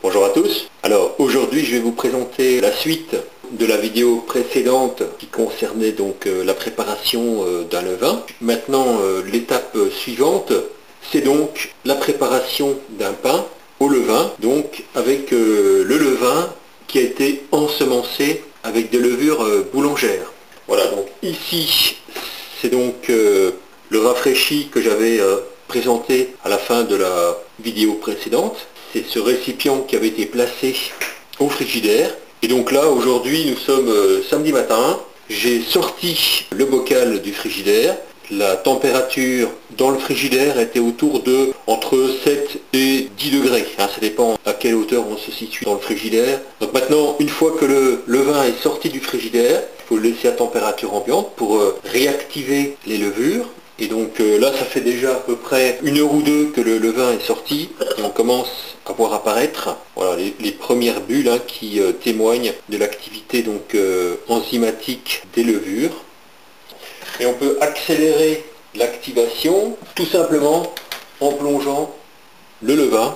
Bonjour à tous. Alors aujourd'hui je vais vous présenter la suite de la vidéo précédente qui concernait donc la préparation d'un levain. Maintenant l'étape suivante, c'est donc la préparation d'un pain au levain, donc avec le levain qui a été ensemencé avec des levures boulangères. Voilà, donc ici c'est donc le rafraîchi que j'avais présenté à la fin de la vidéo précédente. C'est ce récipient qui avait été placé au frigidaire. Et donc là, aujourd'hui, nous sommes samedi matin. J'ai sorti le bocal du frigidaire. La température dans le frigidaire était autour de entre 7 et 10 degrés. Ça dépend à quelle hauteur on se situe dans le frigidaire. Donc maintenant, une fois que le levain est sorti du frigidaire, il faut le laisser à température ambiante pour réactiver les levures. Et donc là, ça fait déjà à peu près 1 heure ou 2 que le levain est sorti. Et on commence à voir apparaître voilà, les premières bulles qui témoignent de l'activité donc enzymatique des levures. Et on peut accélérer l'activation tout simplement en plongeant le levain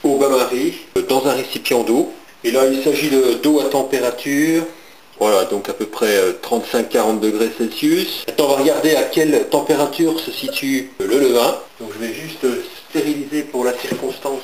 au bain-marie dans un récipient d'eau. Et là, il s'agit d'eau à température. Voilà, donc à peu près 35-40 degrés Celsius. Maintenant, on va regarder à quelle température se situe le levain. Donc je vais juste stériliser pour la circonstance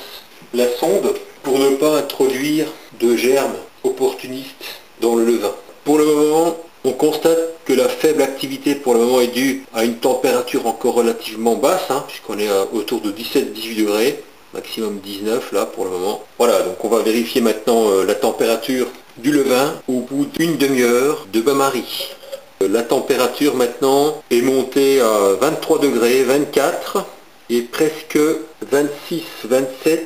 la sonde pour ne pas introduire de germes opportunistes dans le levain. Pour le moment, on constate que la faible activité pour le moment est due à une température encore relativement basse, puisqu'on est autour de 17-18 degrés, maximum 19 là pour le moment. Voilà, donc on va vérifier maintenant la température du levain au bout d'une demi-heure de bain-marie. La température maintenant est montée à 23 degrés, 24 et presque 26-27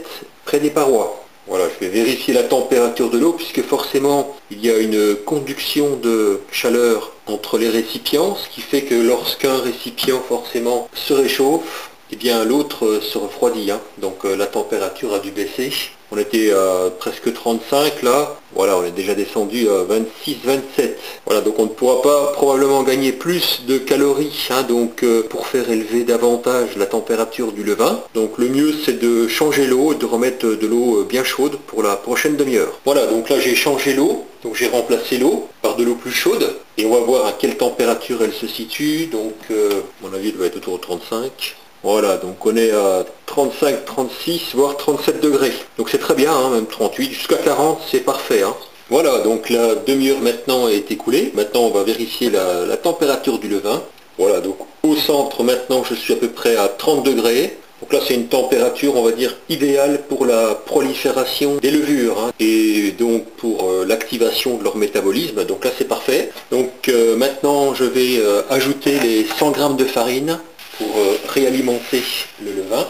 près des parois. Voilà, je vais vérifier la température de l'eau puisque forcément il y a une conduction de chaleur entre les récipients, ce qui fait que lorsqu'un récipient forcément se réchauffe, eh bien l'autre se refroidit, donc la température a dû baisser. On était à presque 35 là, voilà, on est déjà descendu à 26-27. Voilà, donc on ne pourra pas probablement gagner plus de calories donc pour faire élever davantage la température du levain. Donc le mieux c'est de changer l'eau et de remettre de l'eau bien chaude pour la prochaine demi-heure. Voilà, donc là j'ai changé l'eau, donc j'ai remplacé l'eau par de l'eau plus chaude et on va voir à quelle température elle se situe. Donc à mon avis elle doit être autour de 35. Voilà, donc on est à 35, 36, voire 37 degrés. Donc c'est très bien, même 38, jusqu'à 40, c'est parfait. Voilà, donc la demi-heure maintenant est écoulée. Maintenant, on va vérifier la température du levain. Voilà, donc au centre, maintenant, je suis à peu près à 30 degrés. Donc là, c'est une température, on va dire, idéale pour la prolifération des levures et donc pour l'activation de leur métabolisme. Donc là, c'est parfait. Donc maintenant, je vais ajouter les 100 g de farine pour réalimenter le levain.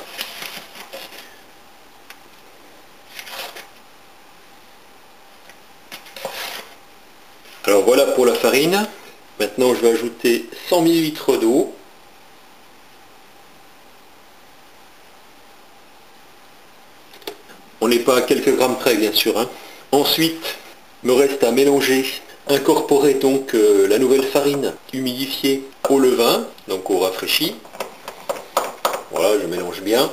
Alors voilà pour la farine. Maintenant je vais ajouter 100 ml d'eau. On n'est pas à quelques grammes près bien sûr. Ensuite, il me reste à mélanger, incorporer donc la nouvelle farine humidifiée au levain, donc au rafraîchi. Voilà, je mélange bien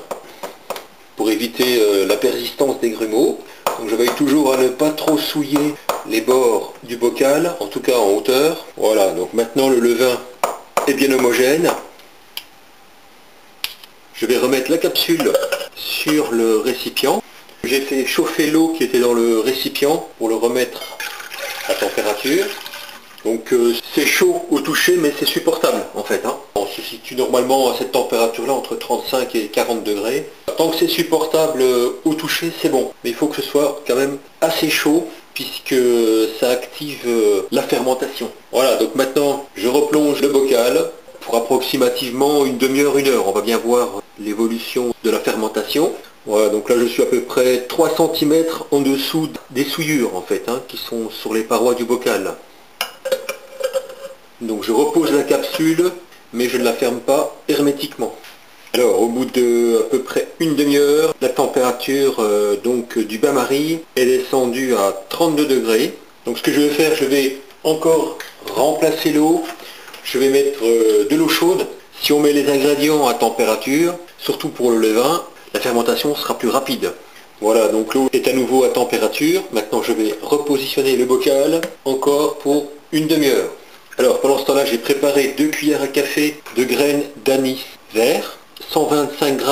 pour éviter la persistance des grumeaux. Donc je veille toujours à ne pas trop souiller les bords du bocal, en tout cas en hauteur. Voilà, donc maintenant le levain est bien homogène. Je vais remettre la capsule sur le récipient. J'ai fait chauffer l'eau qui était dans le récipient pour le remettre à température. Donc c'est chaud au toucher mais c'est supportable en fait. On se situe normalement à cette température là entre 35 et 40 degrés. Tant que c'est supportable au toucher c'est bon. Mais il faut que ce soit quand même assez chaud puisque ça active la fermentation. Voilà, donc maintenant je replonge le bocal pour approximativement une demi-heure, 1 heure. On va bien voir l'évolution de la fermentation. Voilà, donc là je suis à peu près 3 cm en dessous des souillures en fait, qui sont sur les parois du bocal. Donc je repose la capsule, mais je ne la ferme pas hermétiquement. Alors au bout de à peu près une demi-heure, la température donc du bain-marie est descendue à 32 degrés. Donc ce que je vais faire, je vais encore remplacer l'eau. Je vais mettre de l'eau chaude. Si on met les ingrédients à température, surtout pour le levain, la fermentation sera plus rapide. Voilà, donc l'eau est à nouveau à température. Maintenant je vais repositionner le bocal encore pour une demi-heure. Alors pendant ce temps-là, j'ai préparé 2 cuillères à café de graines d'anis vert, 125 g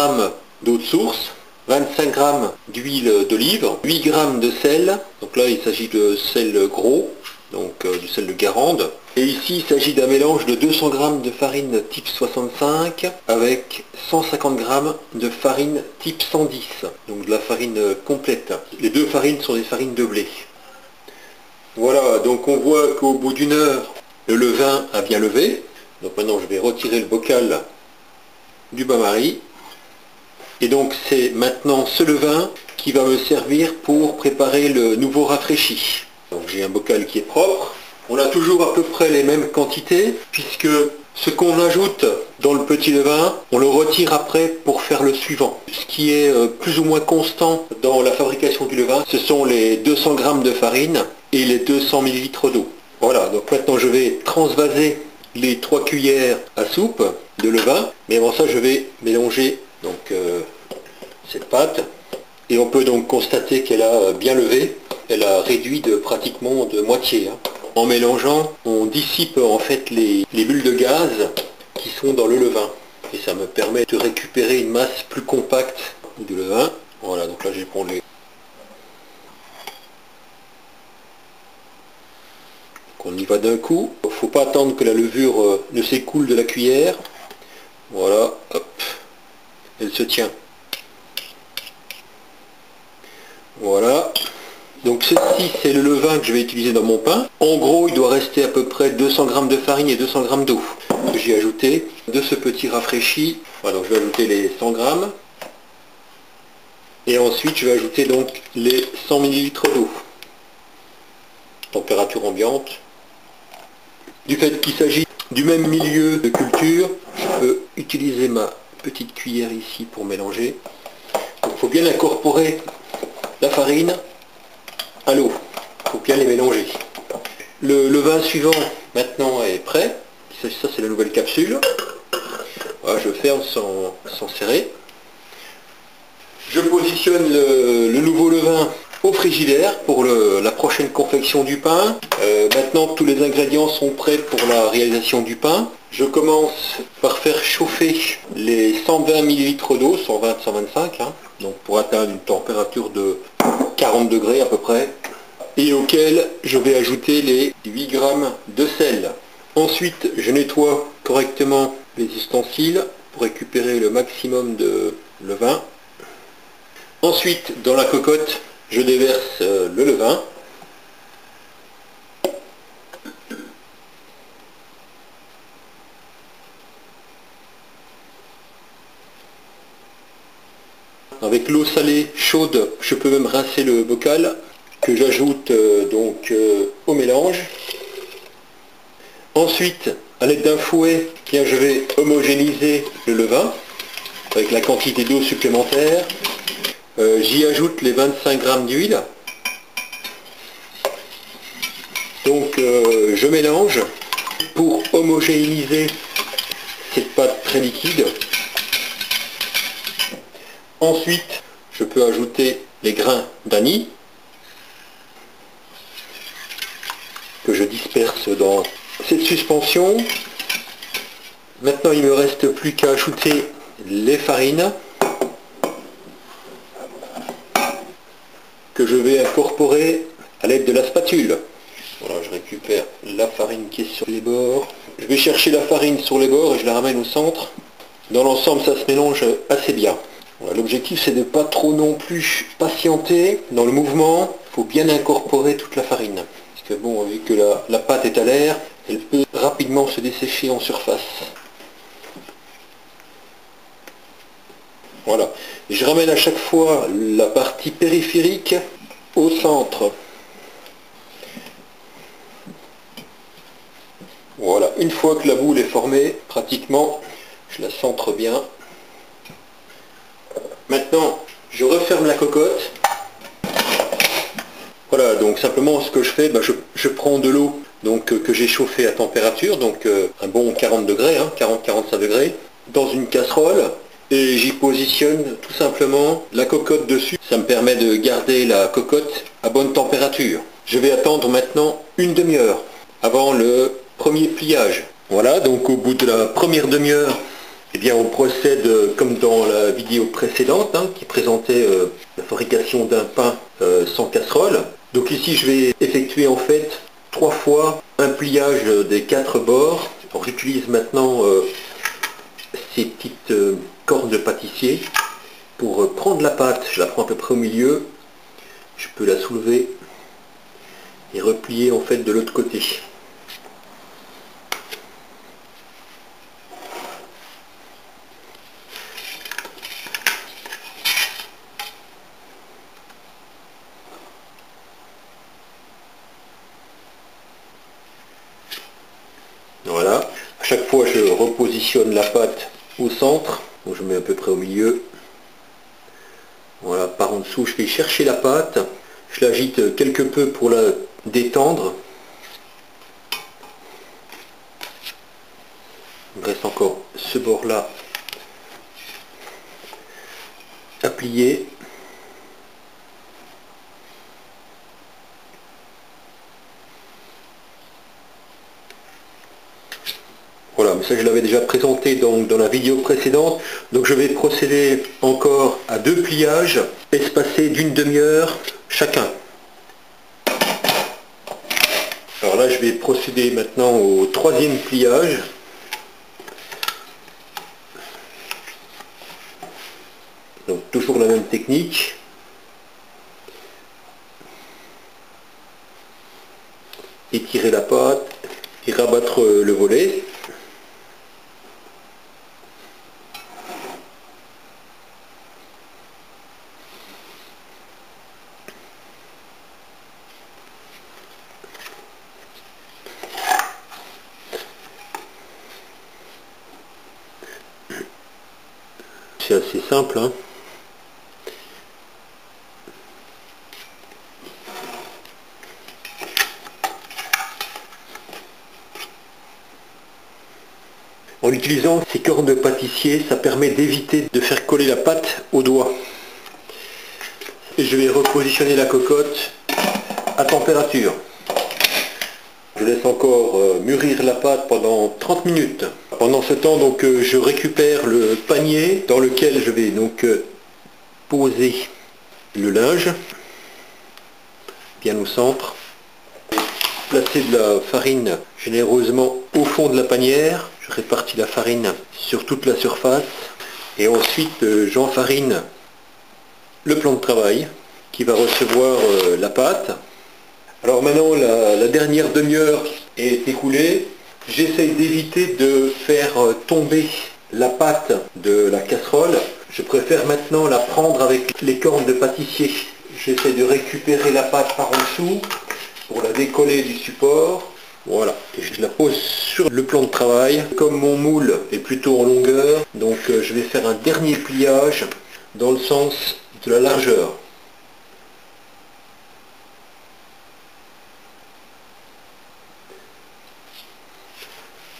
d'eau de source, 25 g d'huile d'olive, 8 g de sel. Donc là il s'agit de sel gros, donc du sel de Guérande. Et ici il s'agit d'un mélange de 200 g de farine type 65 avec 150 g de farine type 110, donc de la farine complète. Les deux farines sont des farines de blé. Voilà, donc on voit qu'au bout d'une heure, le levain a bien levé. Donc maintenant je vais retirer le bocal du bain-marie. Et donc c'est maintenant ce levain qui va me servir pour préparer le nouveau rafraîchi. Donc j'ai un bocal qui est propre. On a toujours à peu près les mêmes quantités, puisque ce qu'on ajoute dans le petit levain, on le retire après pour faire le suivant. Ce qui est plus ou moins constant dans la fabrication du levain, ce sont les 200 g de farine et les 200 ml d'eau. Voilà, donc maintenant je vais transvaser les 3 cuillères à soupe de levain, mais avant ça je vais mélanger donc, cette pâte, et on peut donc constater qu'elle a bien levé, elle a réduit pratiquement de moitié. En mélangeant, on dissipe en fait les bulles de gaz qui sont dans le levain. Et ça me permet de récupérer une masse plus compacte du levain. Voilà, donc là je prends les... On y va d'un coup. Il ne faut pas attendre que la levure ne s'écoule de la cuillère. Voilà, hop. Elle se tient. Voilà. Donc ceci c'est le levain que je vais utiliser dans mon pain. En gros il doit rester à peu près 200 g de farine et 200 g d'eau que j'ai ajouté de ce petit rafraîchi. Voilà, donc je vais ajouter les 100 g. Et ensuite je vais ajouter donc les 100 ml d'eau. Température ambiante. Du fait qu'il s'agit du même milieu de culture, je peux utiliser ma petite cuillère ici pour mélanger. Il faut bien incorporer la farine à l'eau. Il faut bien les mélanger. Le levain suivant maintenant est prêt. Ça c'est la nouvelle capsule. Voilà, je ferme sans serrer. Je positionne le nouveau levain au frigidaire pour la prochaine confection du pain. Maintenant tous les ingrédients sont prêts pour la réalisation du pain. Je commence par faire chauffer les 120 ml d'eau, 120-125, donc pour atteindre une température de 40 degrés à peu près, et auquel je vais ajouter les 8 g de sel. Ensuite je nettoie correctement les ustensiles pour récupérer le maximum de levain. Ensuite dans la cocotte je déverse le levain. Avec l'eau salée chaude, je peux même rincer le bocal que j'ajoute donc au mélange. Ensuite, à l'aide d'un fouet, je vais homogénéiser le levain avec la quantité d'eau supplémentaire. J'y ajoute les 25 g d'huile. Donc je mélange pour homogénéiser cette pâte très liquide. Ensuite, je peux ajouter les grains d'anis que je disperse dans cette suspension. Maintenant, il ne me reste plus qu'à ajouter les farines que je vais incorporer à l'aide de la spatule. Voilà, je récupère la farine qui est sur les bords. Je vais chercher la farine sur les bords et je la ramène au centre. Dans l'ensemble, ça se mélange assez bien. Voilà, l'objectif, c'est de ne pas trop non plus patienter dans le mouvement. Il faut bien incorporer toute la farine. Parce que bon, vu que la pâte est à l'air, elle peut rapidement se dessécher en surface. Voilà. Et je ramène à chaque fois la partie périphérique au centre. Voilà. Une fois que la boule est formée, pratiquement, je la centre bien. Maintenant, je referme la cocotte. Voilà, donc simplement ce que je fais, je prends de l'eau que j'ai chauffée à température, donc un bon 40 degrés, 40-45 degrés, dans une casserole, et j'y positionne tout simplement la cocotte dessus. Ça me permet de garder la cocotte à bonne température. Je vais attendre maintenant une demi-heure avant le premier pliage. Voilà, donc au bout de la première demi-heure, eh bien on procède comme dans la vidéo précédente qui présentait la fabrication d'un pain sans casserole. Donc ici je vais effectuer en fait 3 fois un pliage des 4 bords. Alors j'utilise maintenant ces petites cordes de pâtissier pour prendre la pâte. Je la prends à peu près au milieu, je peux la soulever et replier en fait de l'autre côté. Voilà, à chaque fois je repositionne la pâte au centre, donc je mets à peu près au milieu. Voilà, par en dessous je vais chercher la pâte, je l'agite quelque peu pour la détendre. Il me reste encore ce bord là à plier. Voilà, mais ça je l'avais déjà présenté dans la vidéo précédente. Donc je vais procéder encore à 2 pliages espacés d'une demi-heure chacun. Alors là je vais procéder maintenant au 3e pliage. Donc toujours la même technique. Étirer la pâte et rabattre le volet. C'est assez simple. En utilisant ces cordes de pâtissier, ça permet d'éviter de faire coller la pâte au doigt. Et je vais repositionner la cocotte à température. Je laisse encore mûrir la pâte pendant 30 minutes. Pendant ce temps, donc, je récupère le panier dans lequel je vais donc poser le linge, bien au centre. Placer de la farine généreusement au fond de la panière. Je répartis la farine sur toute la surface. Et ensuite, j'enfarine le plan de travail qui va recevoir la pâte. Alors maintenant, la dernière demi-heure est écoulée. J'essaye d'éviter de faire tomber la pâte de la casserole. Je préfère maintenant la prendre avec les cordes de pâtissier. J'essaie de récupérer la pâte par en dessous pour la décoller du support. Voilà, et je la pose sur le plan de travail. Comme mon moule est plutôt en longueur, donc je vais faire un dernier pliage dans le sens de la largeur.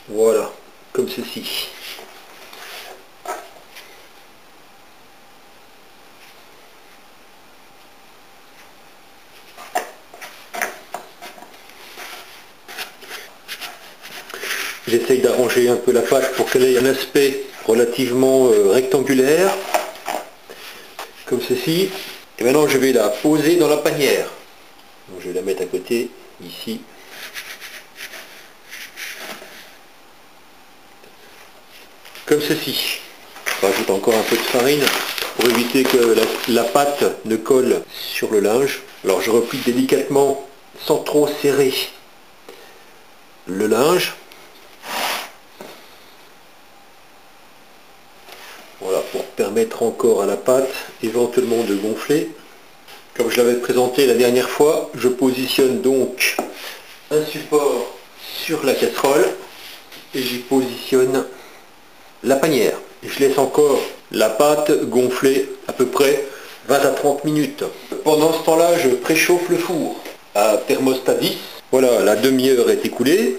Voilà, comme ceci. J'essaye d'arranger un peu la pâte pour qu'elle ait un aspect relativement rectangulaire, comme ceci. Et maintenant je vais la poser dans la panière. Donc, je vais la mettre à côté, ici. Comme ceci. Je rajoute encore un peu de farine pour éviter que la pâte ne colle sur le linge. Alors je replie délicatement, sans trop serrer, le linge. Voilà, pour permettre encore à la pâte éventuellement de gonfler. Comme je l'avais présenté la dernière fois, je positionne donc un support sur la casserole et j'y positionne la panière. Et je laisse encore la pâte gonfler à peu près 20 à 30 minutes. Pendant ce temps-là, je préchauffe le four à thermostat 10. Voilà, la demi-heure est écoulée.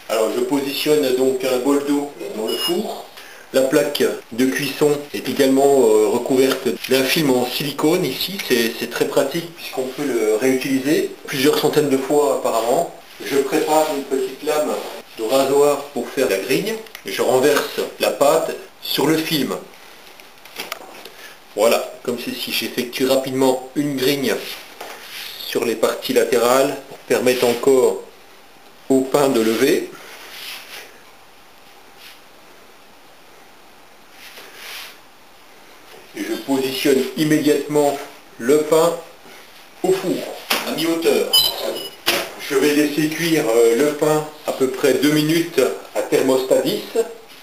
Alors je positionne donc un bol d'eau dans le four. La plaque de cuisson est également recouverte d'un film en silicone ici, c'est très pratique puisqu'on peut le réutiliser plusieurs centaines de fois apparemment. Je prépare une petite lame de rasoir pour faire la grille et je renverse la pâte sur le film. Voilà, comme ceci, j'effectue rapidement une grille sur les parties latérales pour permettre encore au pain de lever. Et je positionne immédiatement le pain au four à mi-hauteur. Je vais laisser cuire le pain à peu près 2 minutes à thermostat 10,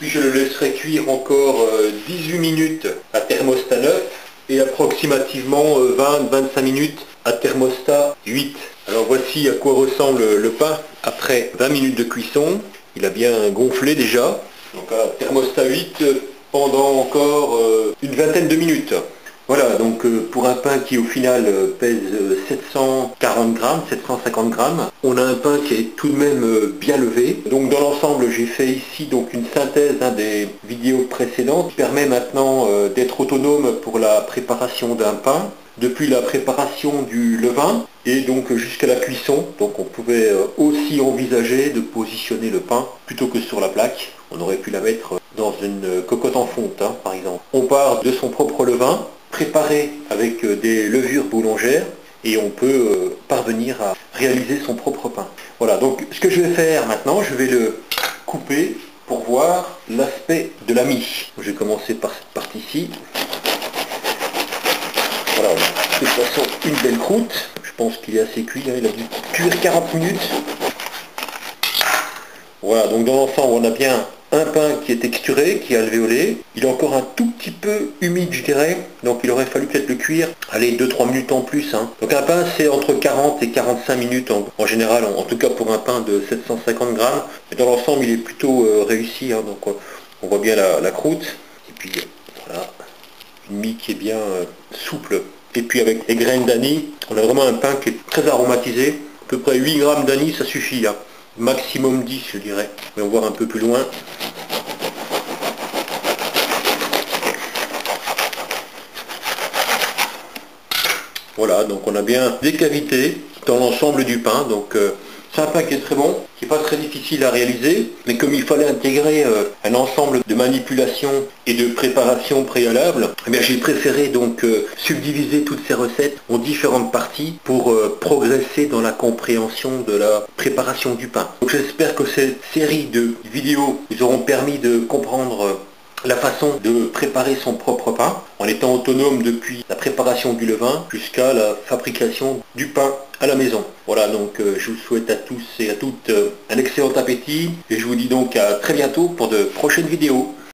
puis je le laisserai cuire encore 18 minutes à thermostat 9 et approximativement 20-25 minutes à thermostat 8. Alors voici à quoi ressemble le pain après 20 minutes de cuisson. Il a bien gonflé déjà. Donc à thermostat 8 pendant encore une vingtaine de minutes. Voilà, donc pour un pain qui au final pèse 740 grammes, 750 grammes, on a un pain qui est tout de même bien levé. Donc dans l'ensemble, j'ai fait ici donc une synthèse des vidéos précédentes qui permet maintenant d'être autonome pour la préparation d'un pain, depuis la préparation du levain et donc jusqu'à la cuisson. Donc on pouvait aussi envisager de positionner le pain plutôt que sur la plaque. On aurait pu la mettre dans une cocotte en fonte, hein, par exemple. On part de son propre levain, préparé avec des levures boulangères, et on peut parvenir à réaliser son propre pain. Voilà, donc ce que je vais faire maintenant, je vais le couper pour voir l'aspect de la mie. Je vais commencer par cette partie-ci. Voilà, de toute façon, une belle croûte. Je pense qu'il est assez cuit, hein, il a dû cuire 40 minutes. Voilà, donc dans l'ensemble, on a bien un pain qui est texturé, qui est alvéolé. Il est encore un tout petit peu humide, je dirais. Donc il aurait fallu peut-être le cuire, allez, 2-3 minutes en plus. Hein. Donc un pain, c'est entre 40 et 45 minutes en général, en tout cas pour un pain de 750 grammes. Mais dans l'ensemble, il est plutôt réussi. Hein. Donc on voit bien la croûte. Et puis voilà, une mie qui est bien souple. Et puis avec les graines d'anis, on a vraiment un pain qui est très aromatisé. À peu près 8 grammes d'anis, ça suffit. Hein. Maximum 10, je dirais. On va voir un peu plus loin. Voilà, donc on a bien des cavités dans l'ensemble du pain. Donc c'est un pain qui est très bon, qui n'est pas très difficile à réaliser, mais comme il fallait intégrer un ensemble de manipulations et de préparations préalables, eh bien j'ai préféré donc subdiviser toutes ces recettes en différentes parties pour progresser dans la compréhension de la préparation du pain. Donc j'espère que cette série de vidéos vous auront permis de comprendre la façon de préparer son propre pain en étant autonome depuis la préparation du levain jusqu'à la fabrication du pain à la maison. Voilà, donc je vous souhaite à tous et à toutes un excellent appétit et je vous dis donc à très bientôt pour de prochaines vidéos.